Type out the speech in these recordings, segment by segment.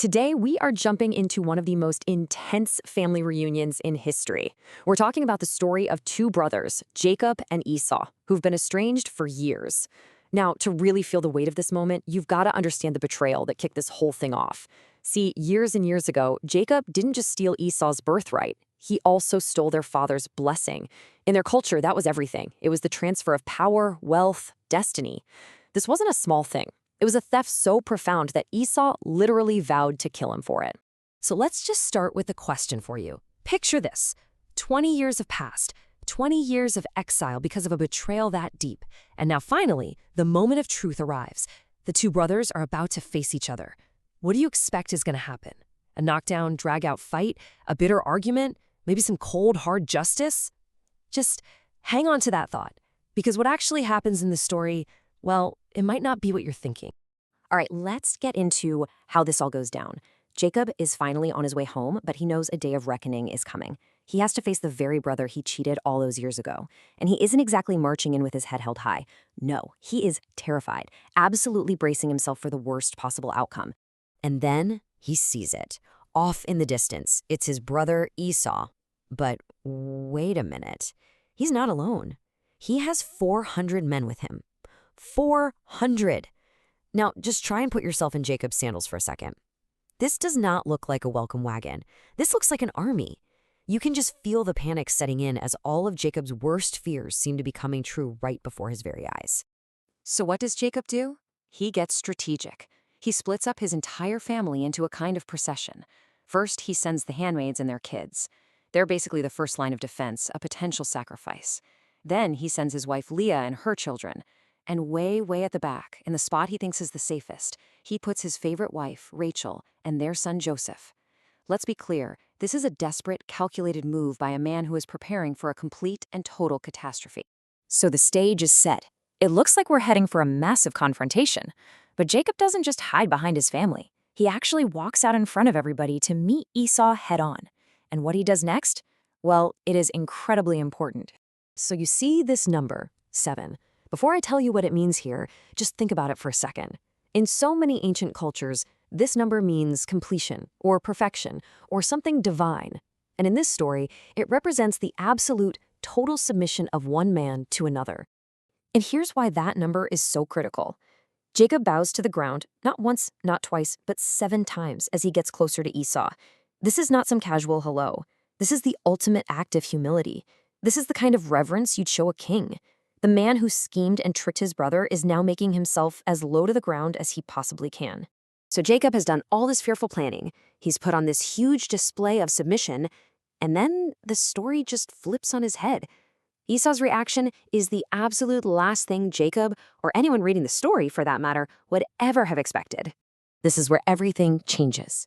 Today, we are jumping into one of the most intense family reunions in history. We're talking about the story of two brothers, Jacob and Esau, who've been estranged for years. Now, to really feel the weight of this moment, you've got to understand the betrayal that kicked this whole thing off. See, years and years ago, Jacob didn't just steal Esau's birthright, he also stole their father's blessing. In their culture, that was everything. It was the transfer of power, wealth, destiny. This wasn't a small thing. It was a theft so profound that Esau literally vowed to kill him for it. So let's just start with a question for you. Picture this. 20 years have passed, 20 years of exile because of a betrayal that deep. And now finally, the moment of truth arrives. The two brothers are about to face each other. What do you expect is going to happen? A knockdown, drag-out fight? A bitter argument? Maybe some cold, hard justice? Just hang on to that thought. Because what actually happens in the story, well, it might not be what you're thinking. All right, let's get into how this all goes down. Jacob is finally on his way home, but he knows a day of reckoning is coming. He has to face the very brother he cheated all those years ago. And he isn't exactly marching in with his head held high. No, he is terrified, absolutely bracing himself for the worst possible outcome. And then he sees it. Off in the distance, it's his brother Esau. But wait a minute. He's not alone. He has 400 men with him. 400! Now, just try and put yourself in Jacob's sandals for a second. This does not look like a welcome wagon. This looks like an army. You can just feel the panic setting in as all of Jacob's worst fears seem to be coming true right before his very eyes. So what does Jacob do? He gets strategic. He splits up his entire family into a kind of procession. First, he sends the handmaids and their kids. They're basically the first line of defense, a potential sacrifice. Then he sends his wife Leah and her children. And way at the back, in the spot he thinks is the safest, he puts his favorite wife, Rachel, and their son Joseph. Let's be clear, this is a desperate, calculated move by a man who is preparing for a complete and total catastrophe. So the stage is set. It looks like we're heading for a massive confrontation. But Jacob doesn't just hide behind his family. He actually walks out in front of everybody to meet Esau head on. And what he does next? Well, it is incredibly important. So you see this number, 7. Before I tell you what it means here, just think about it for a second. In so many ancient cultures, this number means completion, or perfection, or something divine. And in this story, it represents the absolute, total submission of one man to another. And here's why that number is so critical. Jacob bows to the ground, not once, not twice, but 7 times as he gets closer to Esau. This is not some casual hello. This is the ultimate act of humility. This is the kind of reverence you'd show a king. The man who schemed and tricked his brother is now making himself as low to the ground as he possibly can. So Jacob has done all this fearful planning. He's put on this huge display of submission, and then the story just flips on his head. Esau's reaction is the absolute last thing Jacob, or anyone reading the story for that matter, would ever have expected. This is where everything changes.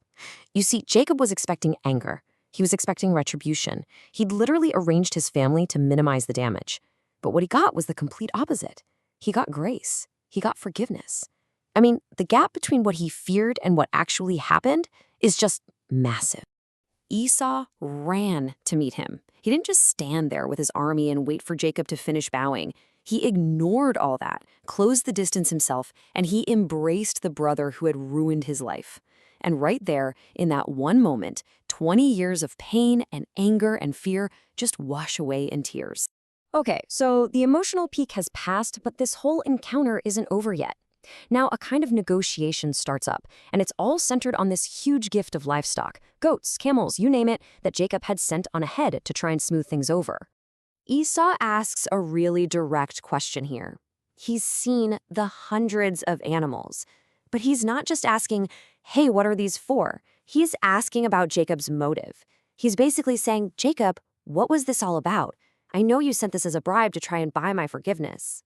You see, Jacob was expecting anger. He was expecting retribution. He'd literally arranged his family to minimize the damage. But what he got was the complete opposite. He got grace. He got forgiveness. I mean, the gap between what he feared and what actually happened is just massive. Esau ran to meet him. He didn't just stand there with his army and wait for Jacob to finish bowing. He ignored all that, closed the distance himself, and he embraced the brother who had ruined his life. And right there, in that one moment, 20 years of pain and anger and fear just wash away in tears. Okay, so the emotional peak has passed, but this whole encounter isn't over yet. Now a kind of negotiation starts up, and it's all centered on this huge gift of livestock, goats, camels, you name it, that Jacob had sent on ahead to try and smooth things over. Esau asks a really direct question here. He's seen the hundreds of animals, but he's not just asking, hey, what are these for? He's asking about Jacob's motive. He's basically saying, Jacob, what was this all about? I know you sent this as a bribe to try and buy my forgiveness.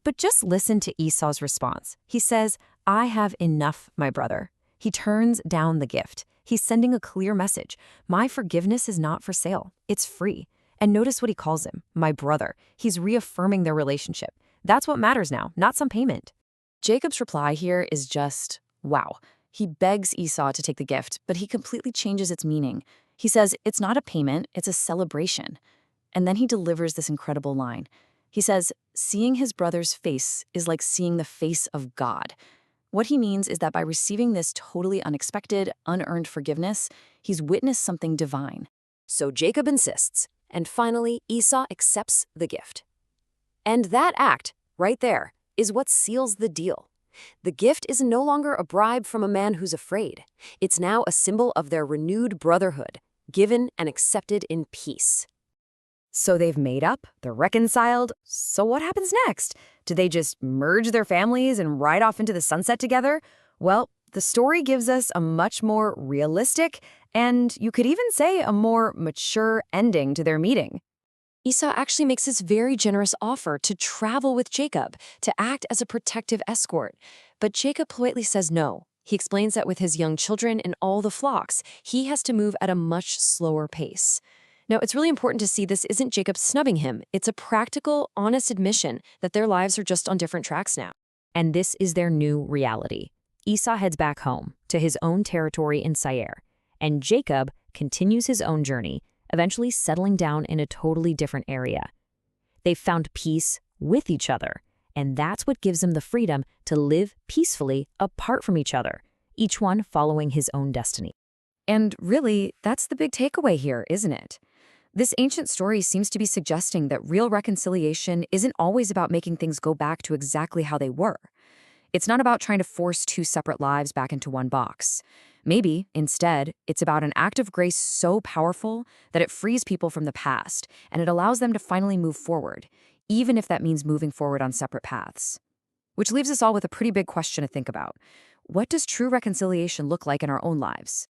But just listen to Esau's response. He says, I have enough, my brother. He turns down the gift. He's sending a clear message. My forgiveness is not for sale. It's free. And notice what he calls him, my brother. He's reaffirming their relationship. That's what matters now, not some payment. Jacob's reply here is just, wow. He begs Esau to take the gift, but he completely changes its meaning. He says, it's not a payment, it's a celebration. And then he delivers this incredible line. He says, seeing his brother's face is like seeing the face of God, What he means is that by receiving this totally unexpected, unearned forgiveness, he's witnessed something divine. So Jacob insists, and finally Esau accepts the gift. And that act, right there, is what seals the deal. The gift is no longer a bribe from a man who's afraid. It's now a symbol of their renewed brotherhood, given and accepted in peace. So they've made up, they're reconciled. So what happens next? Do they just merge their families and ride off into the sunset together? Well, the story gives us a much more realistic and you could even say a more mature ending to their meeting. Esau actually makes this very generous offer to travel with Jacob, to act as a protective escort. But Jacob politely says no. He explains that with his young children and all the flocks, he has to move at a much slower pace. Now, it's really important to see this isn't Jacob snubbing him. It's a practical, honest admission that their lives are just on different tracks now. And this is their new reality. Esau heads back home, to his own territory in Seir, and Jacob continues his own journey, eventually settling down in a totally different area. They've found peace with each other, and that's what gives them the freedom to live peacefully apart from each other, each one following his own destiny. And really, that's the big takeaway here, isn't it? This ancient story seems to be suggesting that real reconciliation isn't always about making things go back to exactly how they were. It's not about trying to force two separate lives back into one box. Maybe, instead, it's about an act of grace so powerful that it frees people from the past and it allows them to finally move forward, even if that means moving forward on separate paths. Which leaves us all with a pretty big question to think about. What does true reconciliation look like in our own lives?